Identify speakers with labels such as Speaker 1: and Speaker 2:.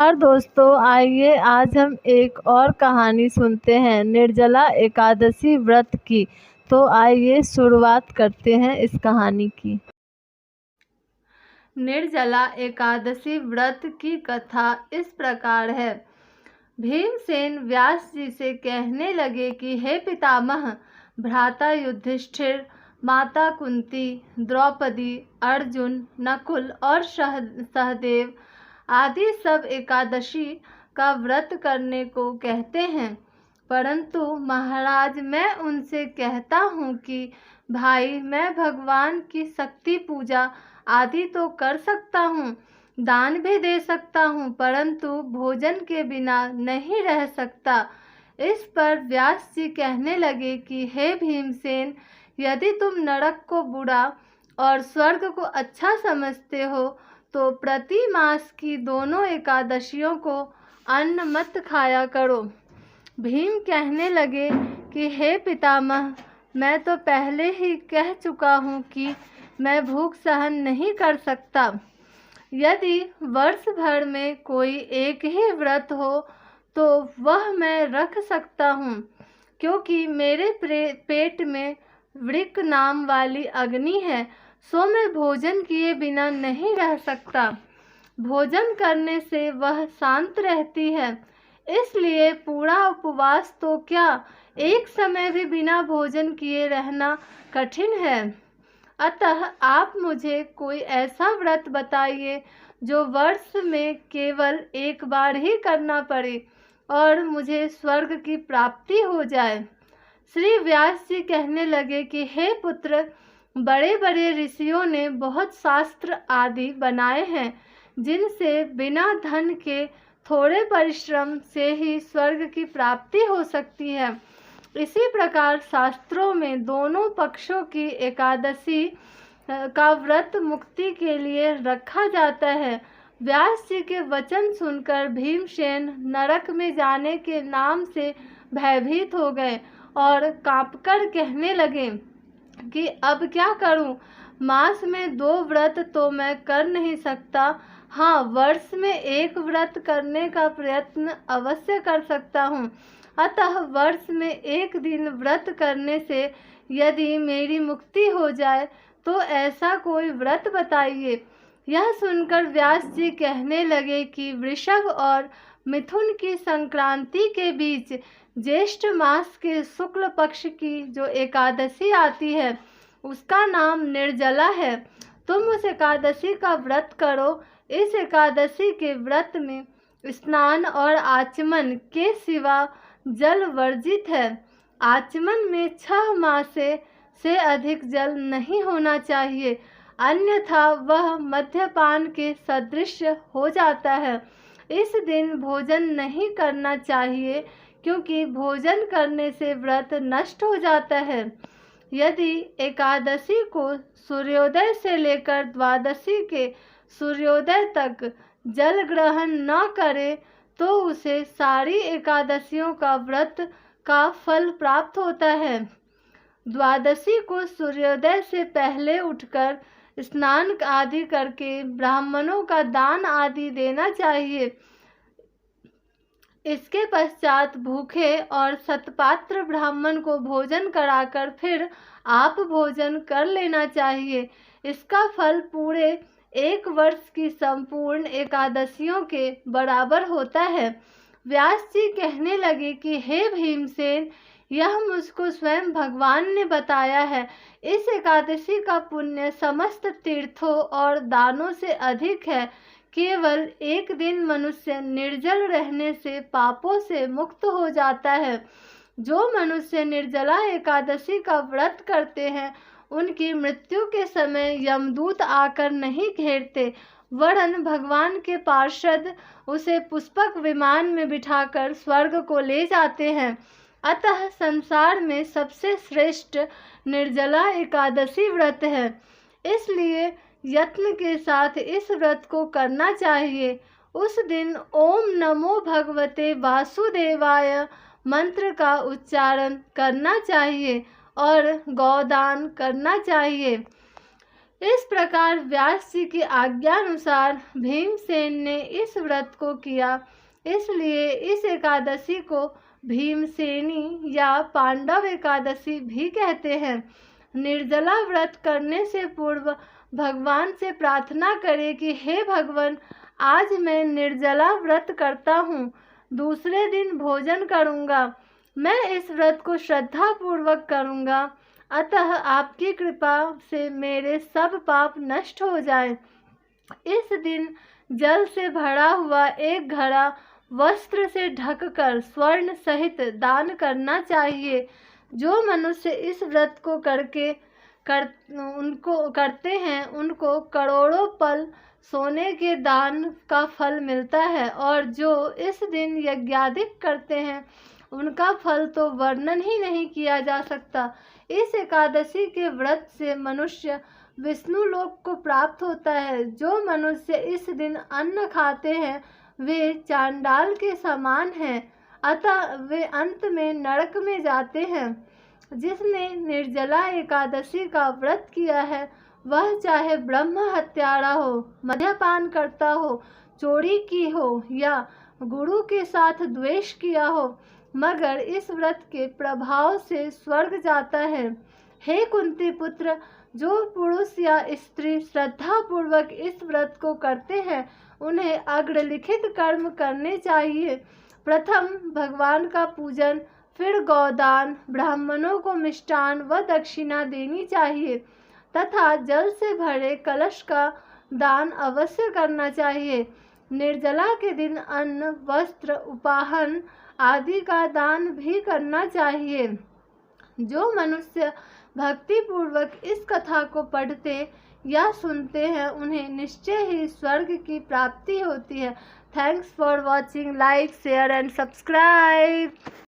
Speaker 1: और दोस्तों, आइए आज हम एक और कहानी सुनते हैं निर्जला एकादशी व्रत की। तो आइए शुरुआत करते हैं इस कहानी की। निर्जला एकादशी व्रत की कथा इस प्रकार है। भीमसेन व्यास जी से कहने लगे कि हे पितामह, भ्राता युधिष्ठिर, माता कुंती, द्रौपदी, अर्जुन, नकुल और सहदेव आदि सब एकादशी का व्रत करने को कहते हैं, परंतु महाराज मैं उनसे कहता हूँ कि भाई, मैं भगवान की शक्ति पूजा आदि तो कर सकता हूँ, दान भी दे सकता हूँ, परंतु भोजन के बिना नहीं रह सकता। इस पर व्यास जी कहने लगे कि हे भीमसेन, यदि तुम नरक को बुरा और स्वर्ग को अच्छा समझते हो तो प्रति मास की दोनों एकादशियों को अन्न मत खाया करो। भीम कहने लगे कि हे पितामह, मैं तो पहले ही कह चुका हूँ कि मैं भूख सहन नहीं कर सकता। यदि वर्ष भर में कोई एक ही व्रत हो तो वह मैं रख सकता हूँ, क्योंकि मेरे पेट में वृक नाम वाली अग्नि है, सो मैं भोजन किए बिना नहीं रह सकता। भोजन करने से वह शांत रहती है, इसलिए पूरा उपवास तो क्या, एक समय भी बिना भोजन किए रहना कठिन है। अतः आप मुझे कोई ऐसा व्रत बताइए जो वर्ष में केवल एक बार ही करना पड़े और मुझे स्वर्ग की प्राप्ति हो जाए। श्री व्यास जी कहने लगे कि हे पुत्र, बड़े बड़े ऋषियों ने बहुत शास्त्र आदि बनाए हैं, जिनसे बिना धन के थोड़े परिश्रम से ही स्वर्ग की प्राप्ति हो सकती है। इसी प्रकार शास्त्रों में दोनों पक्षों की एकादशी का व्रत मुक्ति के लिए रखा जाता है। व्यास जी के वचन सुनकर भीमसेन नरक में जाने के नाम से भयभीत हो गए और कांपकर कहने लगे कि अब क्या करूं? मास में 2 व्रत तो मैं कर नहीं सकता, हाँ, वर्ष में एक व्रत करने का प्रयत्न अवश्य कर सकता हूँ। अतः वर्ष में एक दिन व्रत करने से यदि मेरी मुक्ति हो जाए तो ऐसा कोई व्रत बताइए। यह सुनकर व्यास जी कहने लगे कि वृषभ और मिथुन की संक्रांति के बीच ज्येष्ठ मास के शुक्ल पक्ष की जो एकादशी आती है उसका नाम निर्जला है। तुम उस एकादशी का व्रत करो। इस एकादशी के व्रत में स्नान और आचमन के सिवा जल वर्जित है। आचमन में 6 मास से अधिक जल नहीं होना चाहिए, अन्यथा वह मद्यपान के सदृश हो जाता है। इस दिन भोजन नहीं करना चाहिए, क्योंकि भोजन करने से व्रत नष्ट हो जाता है। यदि एकादशी को सूर्योदय से लेकर द्वादशी के सूर्योदय तक जल ग्रहण न करे तो उसे सारी एकादशियों का व्रत का फल प्राप्त होता है। द्वादशी को सूर्योदय से पहले उठकर स्नान आदि करके ब्राह्मणों का दान आदि देना चाहिए। इसके पश्चात भूखे और सतपात्र ब्राह्मण को भोजन कराकर फिर आप भोजन कर लेना चाहिए। इसका फल पूरे 1 वर्ष की संपूर्ण एकादशियों के बराबर होता है। व्यास जी कहने लगे कि हे भीमसेन, यह मुझको स्वयं भगवान ने बताया है। इस एकादशी का पुण्य समस्त तीर्थों और दानों से अधिक है। केवल एक दिन मनुष्य निर्जल रहने से पापों से मुक्त हो जाता है। जो मनुष्य निर्जला एकादशी का व्रत करते हैं उनकी मृत्यु के समय यमदूत आकर नहीं घेरते, वरन भगवान के पार्षद उसे पुष्पक विमान में बिठाकर स्वर्ग को ले जाते हैं। अतः संसार में सबसे श्रेष्ठ निर्जला एकादशी व्रत है, इसलिए यत्न के साथ इस व्रत को करना चाहिए। उस दिन ओम नमो भगवते वासुदेवाय मंत्र का उच्चारण करना चाहिए और गौदान करना चाहिए। इस प्रकार व्यास जी की आज्ञानुसार भीमसेन ने इस व्रत को किया। इसलिए इस एकादशी को भीमसेनी या पांडव एकादशी भी कहते हैं। निर्जला व्रत करने से पूर्व भगवान से प्रार्थना करें कि हे भगवान, आज मैं निर्जला व्रत करता हूँ, दूसरे दिन भोजन करूँगा। मैं इस व्रत को श्रद्धा पूर्वक करूँगा, अतः आपकी कृपा से मेरे सब पाप नष्ट हो जाएं। इस दिन जल से भरा हुआ एक घड़ा वस्त्र से ढककर स्वर्ण सहित दान करना चाहिए। जो मनुष्य इस व्रत को करते हैं उनको करोड़ों पल सोने के दान का फल मिलता है, और जो इस दिन यज्ञादिक करते हैं उनका फल तो वर्णन ही नहीं किया जा सकता। इस एकादशी के व्रत से मनुष्य विष्णु लोक को प्राप्त होता है। जो मनुष्य इस दिन अन्न खाते हैं वे चांडाल के समान हैं, अतः वे अंत में नरक में जाते हैं। जिसने निर्जला एकादशी का व्रत किया है वह चाहे ब्रह्म हत्यारा हो, मद्यपान करता हो, चोरी की हो या गुरु के साथ द्वेष किया हो, मगर इस व्रत के प्रभाव से स्वर्ग जाता है। हे कुंती पुत्र, जो पुरुष या स्त्री श्रद्धा पूर्वक इस व्रत को करते हैं उन्हें अग्रलिखित कर्म करने चाहिए। प्रथम भगवान का पूजन, फिर गौदान, ब्राह्मणों को मिष्टान व दक्षिणा देनी चाहिए तथा जल से भरे कलश का दान अवश्य करना चाहिए। निर्जला के दिन अन्न, वस्त्र, उपाहन आदि का दान भी करना चाहिए। जो मनुष्य भक्ति पूर्वक इस कथा को पढ़ते या सुनते हैं उन्हें निश्चय ही स्वर्ग की प्राप्ति होती है। Thanks for watching. Like, share and subscribe.